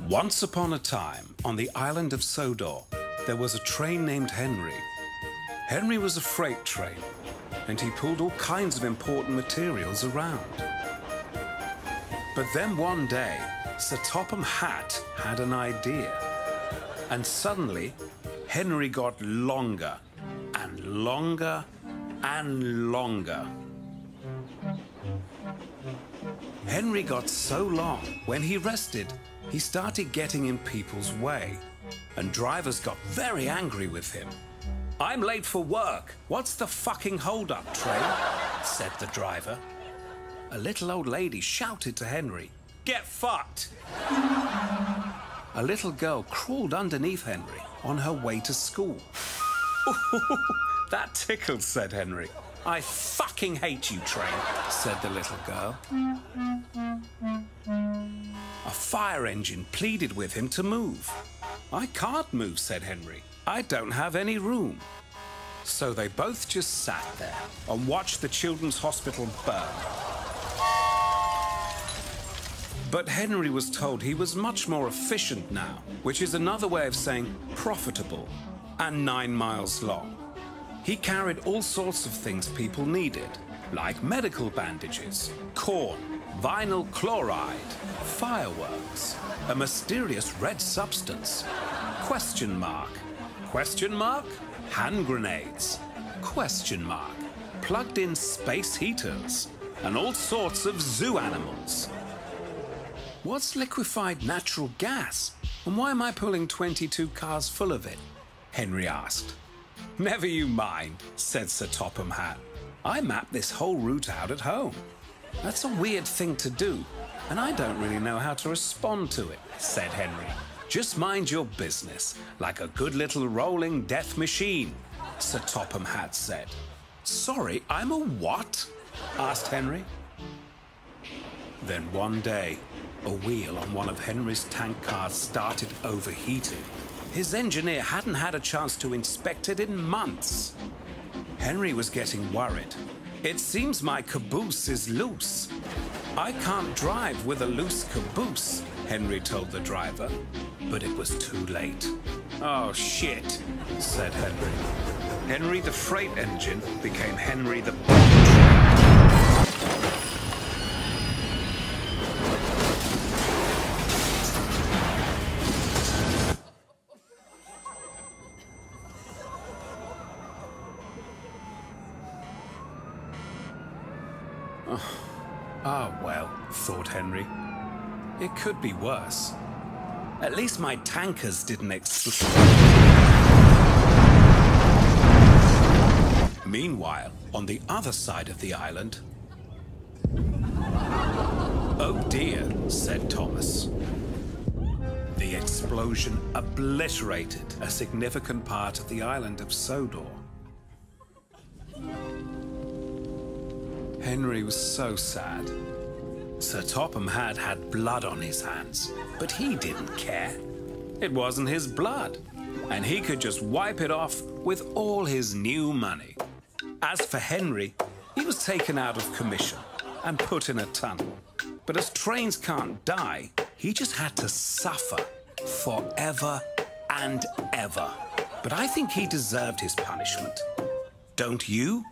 Once upon a time, on the island of Sodor, there was a train named Henry. Henry was a freight train, and he pulled all kinds of important materials around. But then one day, Sir Topham Hatt had an idea. And suddenly, Henry got longer and longer and longer. Henry got so long, when he rested, he started getting in people's way, and drivers got very angry with him. "I'm late for work. What's the fucking hold-up, train?" said the driver. A little old lady shouted to Henry, "Get fucked!" A little girl crawled underneath Henry on her way to school. "That tickled," said Henry. "I fucking hate you, train," said the little girl. A fire engine pleaded with him to move. "I can't move," said Henry. "I don't have any room." So they both just sat there and watched the children's hospital burn. But Henry was told he was much more efficient now, which is another way of saying profitable, and 9 miles long. He carried all sorts of things people needed, like medical bandages, corn, vinyl chloride, fireworks, a mysterious red substance, question mark, hand grenades, plugged-in space heaters, and all sorts of zoo animals. "What's liquefied natural gas? And why am I pulling 22 cars full of it?" Henry asked. "Never you mind," said Sir Topham Hatt. "I mapped this whole route out at home. That's a weird thing to do, and I don't really know how to respond to it," said Henry. "Just mind your business, like a good little rolling death machine," Sir Topham Hatt said. "Sorry, I'm a what?" asked Henry. Then one day, a wheel on one of Henry's tank cars started overheating. His engineer hadn't had a chance to inspect it in months. Henry was getting worried. "It seems my caboose is loose." "I can't drive with a loose caboose," Henry told the driver. But it was too late. "Oh, shit," said Henry. Henry the freight engine became Henry the bomb train. Well, thought Henry. It could be worse. At least my tankers didn't explode. Meanwhile, on the other side of the island... "Oh dear," said Thomas. The explosion obliterated a significant part of the island of Sodor. Henry was so sad. Sir Topham Hatt had blood on his hands, but he didn't care. It wasn't his blood, and he could just wipe it off with all his new money. As for Henry, he was taken out of commission and put in a tunnel. But as trains can't die, he just had to suffer forever and ever. But I think he deserved his punishment. Don't you?